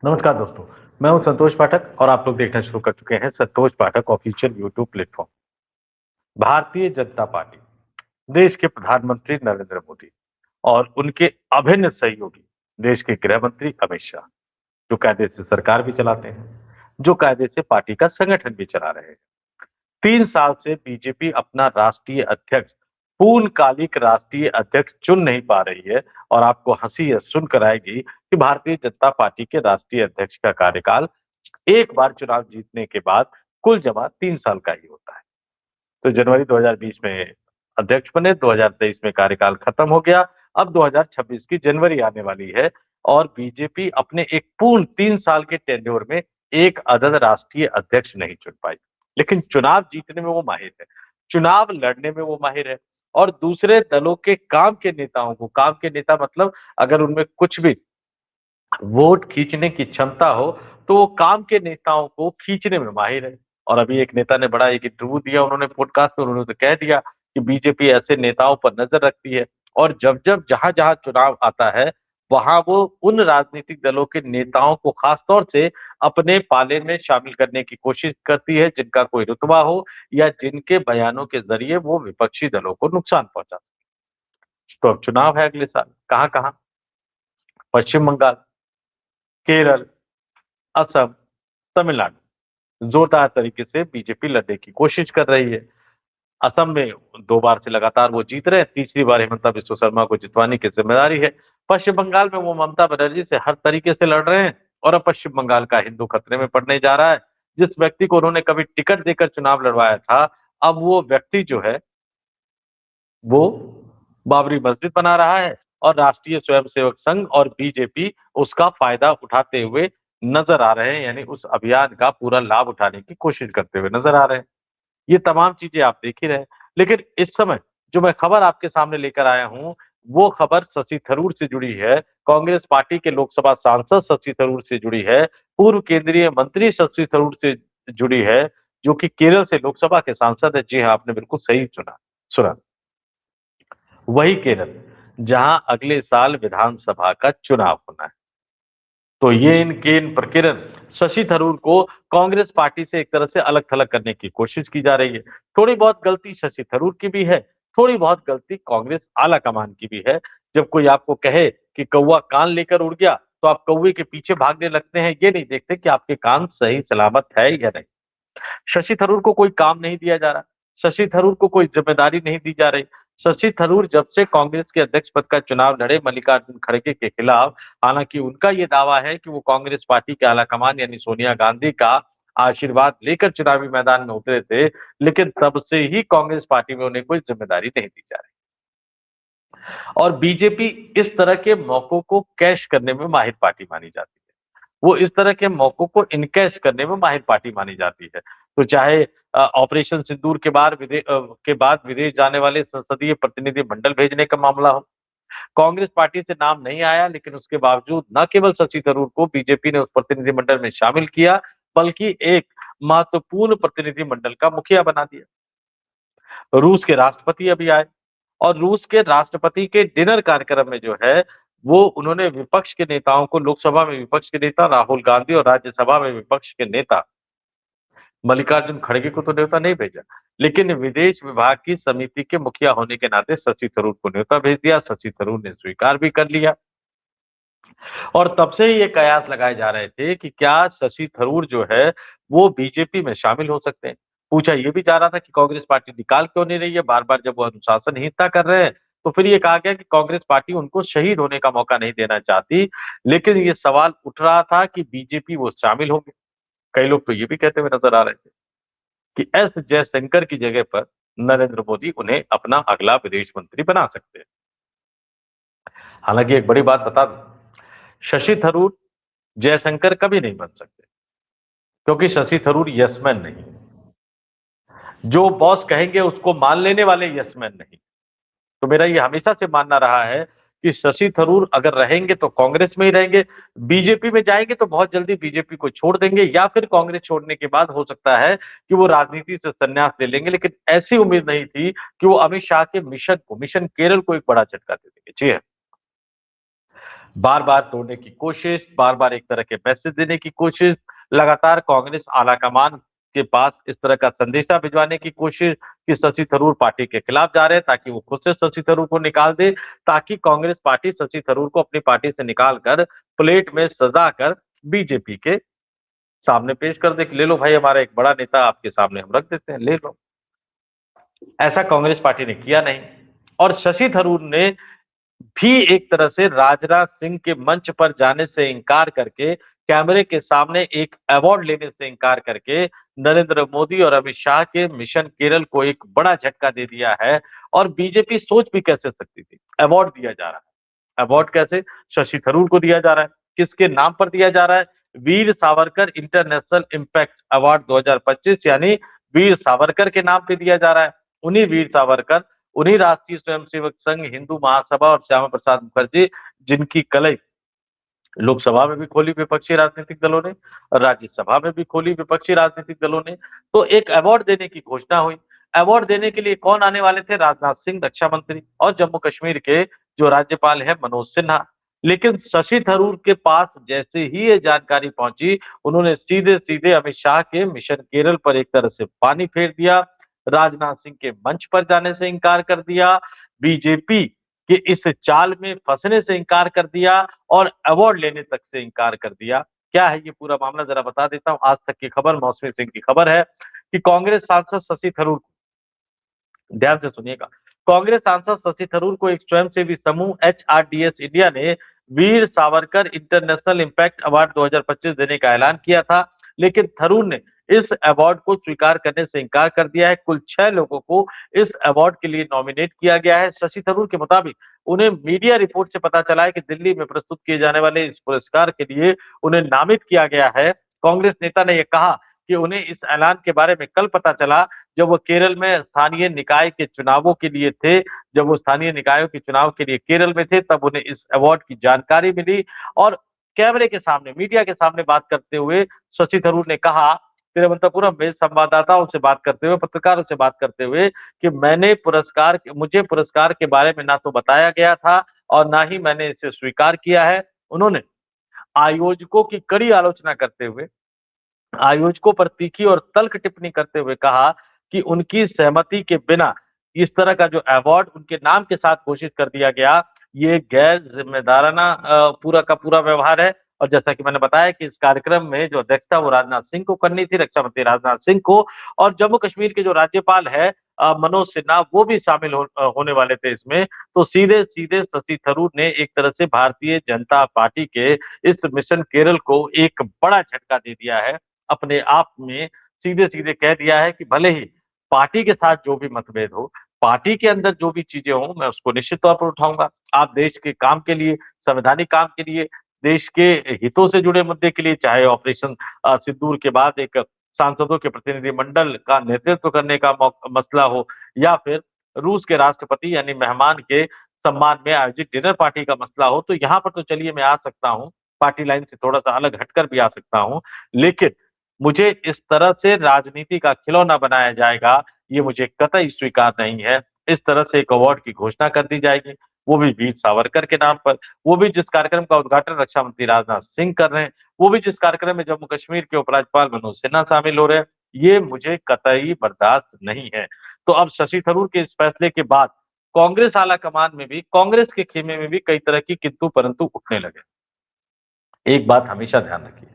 नमस्कार दोस्तों। मैं हूं संतोष पाठक और आप लोग देखना शुरू कर चुके हैं संतोष पाठक official YouTube platform. Bharatiya Janata party, देश के प्रधानमंत्री नरेंद्र मोदी और उनके अभिन्न सहयोगी देश के गृह मंत्री अमित शाह, जो कायदे से सरकार भी चलाते हैं, जो कायदे से पार्टी का संगठन भी चला रहे हैं। 3 साल से बीजेपी अपना राष्ट्रीय अध्यक्ष, पूर्णकालिक राष्ट्रीय अध्यक्ष चुन नहीं पा रही है। और आपको हंसी यह सुनकर आएगी कि भारतीय जनता पार्टी के राष्ट्रीय अध्यक्ष का कार्यकाल एक बार चुनाव जीतने के बाद कुल जमा 3 साल का ही होता है। तो जनवरी 2020 में अध्यक्ष बने, 2023 में कार्यकाल खत्म हो गया। अब 2026 की जनवरी आने वाली है और बीजेपी अपने एक पूर्ण 3 साल के टेन्योर में एक अदद राष्ट्रीय अध्यक्ष नहीं चुन पाई। लेकिन चुनाव जीतने में वो माहिर है, चुनाव लड़ने में वो माहिर है। और दूसरे दलों के काम के नेताओं को, काम के नेता मतलब अगर उनमें कुछ भी वोट खींचने की क्षमता हो, तो वो काम के नेताओं को खींचने में माहिर है। और अभी एक नेता ने बड़ा एक इंटरव्यू दिया, उन्होंने पॉडकास्ट में उन्होंने तो कह दिया कि बीजेपी ऐसे नेताओं पर नजर रखती है और जब-जब जहां-जहां चुनाव आता है, वहां वो उन राजनीतिक दलों के नेताओं को खास तौर से अपने पाले में शामिल करने की कोशिश करती है, जिनका कोई रुतबा हो या जिनके बयानों के जरिए वो विपक्षी दलों को नुकसान पहुंचा सके। तो अब चुनाव है अगले साल, कहां-कहां? पश्चिम बंगाल, केरल, असम, तमिलनाडु जोरदार तरीके से बीजेपी लड़ने की कोशिश कर रही है। असम में 2 बार से लगातार वो जीत रहे हैं, तीसरी बार हिमंता बिस्वा शर्मा को जितवाने की जिम्मेदारी है। पश्चिम बंगाल में वो ममता बनर्जी से हर तरीके से लड़ रहे हैं और अब पश्चिम बंगाल का हिंदू खतरे में पड़ने जा रहा है। जिस व्यक्ति को उन्होंने कभी टिकट देकर चुनाव लड़वाया था, अब वो व्यक्ति जो है वो बाबरी मस्जिद बना रहा है और राष्ट्रीय स्वयंसेवक संघ और बीजेपी उसका फायदा उठाते हुए नजर आ रहे हैं, यानी उस अभियान का पूरा लाभ उठाने की कोशिश करते हुए नजर आ रहे हैं। ये तमाम चीजें आप देख ही रहे हैं। लेकिन इस समय जो मैं खबर आपके सामने लेकर आया हूं, वो खबर शशि थरूर से जुड़ी है, कांग्रेस पार्टी के लोकसभा सांसद शशि थरूर से जुड़ी है, पूर्व केंद्रीय मंत्री शशि थरूर से जुड़ी है, जो कि केरल से लोकसभा के सांसद है। जी हाँ, आपने बिल्कुल सही सुना सुना। वही केरल जहां अगले साल विधानसभा का चुनाव होना है। तो ये इनके इन प्रकिरण शशि थरूर को कांग्रेस पार्टी से एक तरह से अलग थलग करने की कोशिश की जा रही है। थोड़ी बहुत गलती शशि थरूर की भी है, थोड़ी बहुत गलती कांग्रेस आला कमान की भी है। जब कोई आपको कहे कि कौवा कान लेकर उड़ गया, तो आप कौवे के पीछे भागने लगते हैं, ये नहीं देखते कि आपके कान सही सलामत है या नहीं। शशि थरूर को कोई काम नहीं दिया जा रहा, शशि थरूर को कोई जिम्मेदारी नहीं दी जा रही। शशि थरूर जब से कांग्रेस के अध्यक्ष पद का चुनाव लड़े मल्लिकार्जुन खड़गे के खिलाफ, हालांकि उनका ये दावा है कि वो कांग्रेस पार्टी के आलाकमान यानी सोनिया गांधी का आशीर्वाद लेकर चुनावी मैदान में उतरे थे, लेकिन तब से ही कांग्रेस पार्टी में उन्हें कोई जिम्मेदारी नहीं दी जा रही। और बीजेपी इस तरह के मौकों को कैश करने में माहिर पार्टी मानी जाती है। वो इस तरह के मौकों को इनकैश करने में माहिर पार्टी मानी जाती है। तो चाहे ऑपरेशन सिंदूर के बाद विदेश जाने वाले संसदीय प्रतिनिधि मंडल भेजने का मामला हो, कांग्रेस पार्टी से नाम नहीं आया, लेकिन उसके बावजूद न केवल शशि थरूर को बीजेपी ने उस प्रतिनिधि मंडल में शामिल किया, बल्कि एक महत्वपूर्ण प्रतिनिधि मंडल का मुखिया बना दिया। रूस के राष्ट्रपति अभी आए और रूस के राष्ट्रपति के डिनर कार्यक्रम में जो है, वो उन्होंने विपक्ष के नेताओं को, लोकसभा में विपक्ष के नेता राहुल गांधी और राज्यसभा में विपक्ष के नेता मल्लिकार्जुन खड़गे को तो न्योता नहीं भेजा, लेकिन विदेश विभाग की समिति के मुखिया होने के नाते शशि थरूर को न्योता भेज दिया। शशि थरूर ने स्वीकार भी कर लिया और तब से ही ये कयास लगाए जा रहे थे कि क्या शशि थरूर जो है वो बीजेपी में शामिल हो सकते हैं। पूछा ये भी जा रहा था कि कांग्रेस पार्टी निकाल क्यों नहीं रही है, बार बार जब वो अनुशासनहीनता कर रहे हैं, तो फिर ये कहा गया कि कांग्रेस पार्टी उनको शहीद होने का मौका नहीं देना चाहती। लेकिन ये सवाल उठ रहा था कि बीजेपी वो शामिल होंगे। कई लोग तो ये भी कहते हुए नजर आ रहे थे कि एस जयशंकर की जगह पर नरेंद्र मोदी उन्हें अपना अगला विदेश मंत्री बना सकते हैं। हालांकि एक बड़ी बात बता दूं, शशि थरूर जयशंकर कभी नहीं बन सकते, क्योंकि शशि थरूर यसमैन नहीं, जो बॉस कहेंगे उसको मान लेने वाले यसमैन नहीं। तो मेरा ये हमेशा से मानना रहा है कि शशि थरूर अगर रहेंगे तो कांग्रेस में ही रहेंगे, बीजेपी में जाएंगे तो बहुत जल्दी बीजेपी को छोड़ देंगे, या फिर कांग्रेस छोड़ने के बाद हो सकता है कि वो राजनीति से संन्यास ले लेंगे। लेकिन ऐसी उम्मीद नहीं थी कि वो अमित शाह के मिशन केरल को एक बड़ा झटका दे देंगे। जी हाँ, बार बार तोड़ने की कोशिश, बार बार एक तरह के मैसेज देने की कोशिश, लगातार कांग्रेस आलाकमान के पास इस तरह का संदेशा भिजवाने की कोशिश कि शशि थरूर पार्टी के खिलाफ जा रहे हैं ताकि वो खुद से शशि थरूर को निकाल दे, ताकि कांग्रेस पार्टी शशि थरूर को अपनी पार्टी से निकाल कर प्लेट में सजा कर बीजेपी के सामने पेश कर दे कि ले लो भाई, हमारा एक बड़ा नेता आपके सामने हम रख देते हैं, ले लो। ऐसा कांग्रेस पार्टी ने किया नहीं, और शशि थरूर ने भी एक तरह से राजनाथ सिंह के मंच पर जाने से इंकार करके, कैमरे के सामने एक अवार्ड लेने से इंकार करके नरेंद्र मोदी और अमित शाह के मिशन केरल को एक बड़ा झटका दे दिया है। और बीजेपी सोच भी कैसे सकती थी, अवार्ड दिया जा रहा है, अवार्ड कैसे शशि थरूर को दिया जा रहा है, किसके नाम पर दिया जा रहा है, Veer Savarkar international impact award 2025, यानी वीर सावरकर के नाम पे दिया जा रहा है। उन्हीं वीर सावरकर, उन्हीं राष्ट्रीय स्वयंसेवक संघ, हिंदू महासभा और श्यामा प्रसाद मुखर्जी, जिनकी कलई लोकसभा में भी खोली विपक्षी राजनीतिक दलों ने और राज्यसभा में भी खोली विपक्षी राजनीतिक दलों ने, तो एक अवार्ड देने की घोषणा हुई। अवार्ड देने के लिए कौन आने वाले थे, राजनाथ सिंह रक्षा मंत्री, और जम्मू कश्मीर के जो राज्यपाल है मनोज सिन्हा। लेकिन शशि थरूर के पास जैसे ही ये जानकारी पहुंची, उन्होंने सीधे सीधे अमित शाह के मिशन केरल पर एक तरह से पानी फेर दिया, राजनाथ सिंह के मंच पर जाने से इंकार कर दिया, बीजेपी कि इस चाल में फंसने से इंकार कर दिया और अवार्ड लेने तक से इंकार कर दिया। क्या है ये पूरा मामला, जरा बता देता हूँ। आज तक की खबर, मौसमी सिंह की खबर है कि कांग्रेस सांसद शशि थरूर, ध्यान से सुनिएगा, कांग्रेस सांसद शशि थरूर को एक स्वयंसेवी समूह एचआरडीएस इंडिया ने Veer Savarkar international impact award 2025 देने का ऐलान किया था, लेकिन थरूर ने इस अवार्ड को स्वीकार करने से इंकार कर दिया है। कुल 6 लोगों को इस अवार्ड के लिए नॉमिनेट किया गया है। शशि थरूर के मुताबिक उन्हें मीडिया रिपोर्ट से पता चला है कि दिल्ली में प्रस्तुत किए जाने वाले इस पुरस्कार के लिए उन्हें नामित किया गया है। कांग्रेस नेता ने यह कहा कि उन्हें इस ऐलान के बारे में कल पता चला, जब वो केरल में स्थानीय निकाय के चुनावों के लिए थे, जब वो स्थानीय निकायों के चुनाव के लिए केरल में थे, तब उन्हें इस अवार्ड की जानकारी मिली। और कैमरे के सामने, मीडिया के सामने बात करते हुए शशि थरूर ने कहा, तिरुवनंतपुरम में संवाददाताओं से बात करते हुए, पत्रकारों से बात करते हुए, कि मुझे पुरस्कार के बारे में ना तो बताया गया था और ना ही मैंने इसे स्वीकार किया है। उन्होंने आयोजकों की कड़ी आलोचना करते हुए, आयोजकों पर तीखी और तल्ख टिप्पणी करते हुए कहा कि उनकी सहमति के बिना इस तरह का जो अवार्ड उनके नाम के साथ घोषित कर दिया गया, ये गैर जिम्मेदाराना पूरा का पूरा व्यवहार है। और जैसा कि मैंने बताया कि इस कार्यक्रम में जो अध्यक्षता वो राजनाथ सिंह को करनी थी, रक्षा मंत्री राजनाथ सिंह को, और जम्मू कश्मीर के जो राज्यपाल है मनोज सिन्हा, वो भी शामिल होने वाले थे इसमें। तो सीधे सीधे शशि थरूर ने एक तरह से भारतीय जनता पार्टी के इस मिशन केरल को एक बड़ा झटका दे दिया है। अपने आप में सीधे सीधे कह दिया है कि भले ही पार्टी के साथ जो भी मतभेद हो, पार्टी के अंदर जो भी चीजें हो, मैं उसको निश्चित तौर पर उठाऊंगा। आप देश के काम के लिए, संवैधानिक काम के लिए, देश के हितों से जुड़े मुद्दे के लिए, चाहे ऑपरेशन सिंदूर के बाद एक सांसदों के प्रतिनिधिमंडल का नेतृत्व करने का मसला हो, या फिर रूस के राष्ट्रपति यानी मेहमान के सम्मान में आयोजित डिनर पार्टी का मसला हो, तो यहाँ पर तो चलिए मैं आ सकता हूँ, पार्टी लाइन से थोड़ा सा अलग हटकर भी आ सकता हूँ। लेकिन मुझे इस तरह से राजनीति का खिलौना बनाया जाएगा, ये मुझे कतई स्वीकार नहीं है। इस तरह से एक अवार्ड की घोषणा कर दी जाएगी, वो भी वीर सावरकर के नाम पर, वो भी जिस कार्यक्रम का उद्घाटन रक्षा मंत्री राजनाथ सिंह कर रहे हैं, वो भी जिस कार्यक्रम में जम्मू कश्मीर के उपराज्यपाल मनोज सिन्हा शामिल हो रहे हैं, ये मुझे कतई बर्दाश्त नहीं है। तो अब शशि थरूर के इस फैसले के बाद कांग्रेस आला कमान में भी, कांग्रेस के खेमे में भी कई तरह की किंतु परंतु उठने लगे। एक बात हमेशा ध्यान रखिए,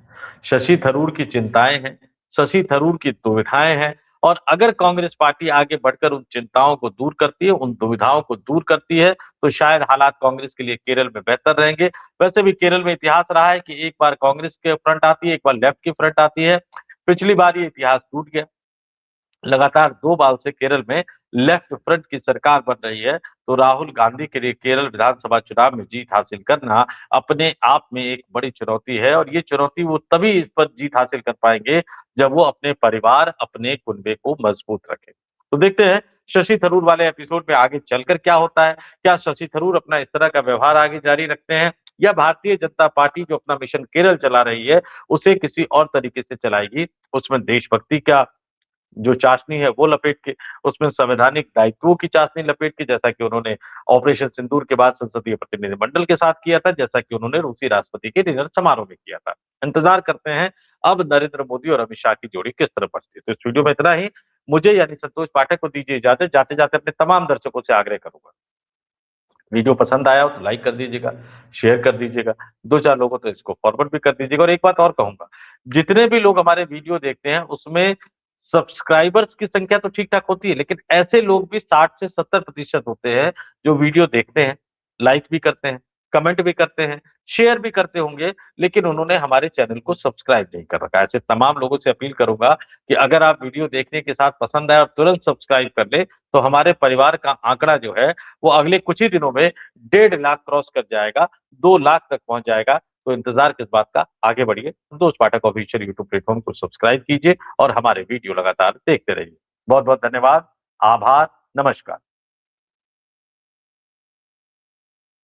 शशि थरूर की चिंताएं हैं, शशि थरूर की दुविधाएं हैं, और अगर कांग्रेस पार्टी आगे बढ़कर उन चिंताओं को दूर करती है, उन दुविधाओं को दूर करती है, तो शायद हालात कांग्रेस के लिए केरल में बेहतर रहेंगे। वैसे भी केरल में इतिहास रहा है कि एक बार कांग्रेस के फ्रंट आती है, एक बार लेफ्ट की फ्रंट आती है। पिछली बार ये इतिहास टूट गया, लगातार 2 बार से केरल में लेफ्ट फ्रंट की सरकार बन रही है। तो राहुल गांधी के लिए केरल विधानसभा चुनाव में जीत हासिल करना अपने आप में एक बड़ी चुनौती है, और ये चुनौती वो तभी इस पर जीत हासिल कर पाएंगे जब वो अपने परिवार, अपने कुनबे को मजबूत रखें। तो देखते हैं शशि थरूर वाले एपिसोड में आगे चलकर क्या होता है। क्या शशि थरूर अपना इस तरह का व्यवहार आगे जारी रखते हैं, या भारतीय जनता पार्टी जो अपना मिशन केरल चला रही है, उसे किसी और तरीके से चलाएगी, उसमें देशभक्ति का जो चाशनी है वो लपेट के, उसमें संवैधानिक दायित्वों की चाशनी लपेट के, जैसा कि उन्होंने ऑपरेशन सिंदूर के बाद संसदीय प्रतिनिधिमंडल के साथ किया था, जैसा कि उन्होंने रूसी राष्ट्रपति के डिनर समारोह में किया था। इंतजार करते हैं अब नरेंद्र मोदी और अमित शाह की जोड़ी किस तरह बढ़ती है। तो इस वीडियो में इतना ही। मुझे यानी संतोष पाठक को दीजिए इजाजत। जाते जाते अपने तमाम दर्शकों से आग्रह करूंगा, वीडियो पसंद आया हो तो लाइक कर दीजिएगा, शेयर कर दीजिएगा, 2-4 लोगों तो इसको फॉरवर्ड भी कर दीजिएगा। और एक बात और कहूँगा, जितने भी लोग हमारे वीडियो देखते हैं उसमें सब्सक्राइबर्स की संख्या तो ठीक-ठाक होती है, लेकिन ऐसे लोग भी 60 से 70% होते हैं जो वीडियो देखते हैं, लाइक भी करते हैं, कमेंट भी करते हैं, शेयर भी करते होंगे, लेकिन उन्होंने हमारे चैनल को सब्सक्राइब नहीं कर रखा है। ऐसे तमाम लोगों से अपील करूँगा कि अगर आप वीडियो देखने के साथ पसंद आए और तुरंत सब्सक्राइब कर लें, तो हमारे परिवार का आंकड़ा जो है वो अगले कुछ ही दिनों में 1.5 लाख क्रॉस कर जाएगा, 2 लाख तक पहुंच जाएगा। तो इंतजार किस बात का, आगे बढ़िए। संतोष पाठक ऑफिशियल यूट्यूब प्लेटफॉर्म को सब्सक्राइब कीजिए और हमारे वीडियो लगातार देखते रहिए। बहुत बहुत धन्यवाद, आभार, नमस्कार।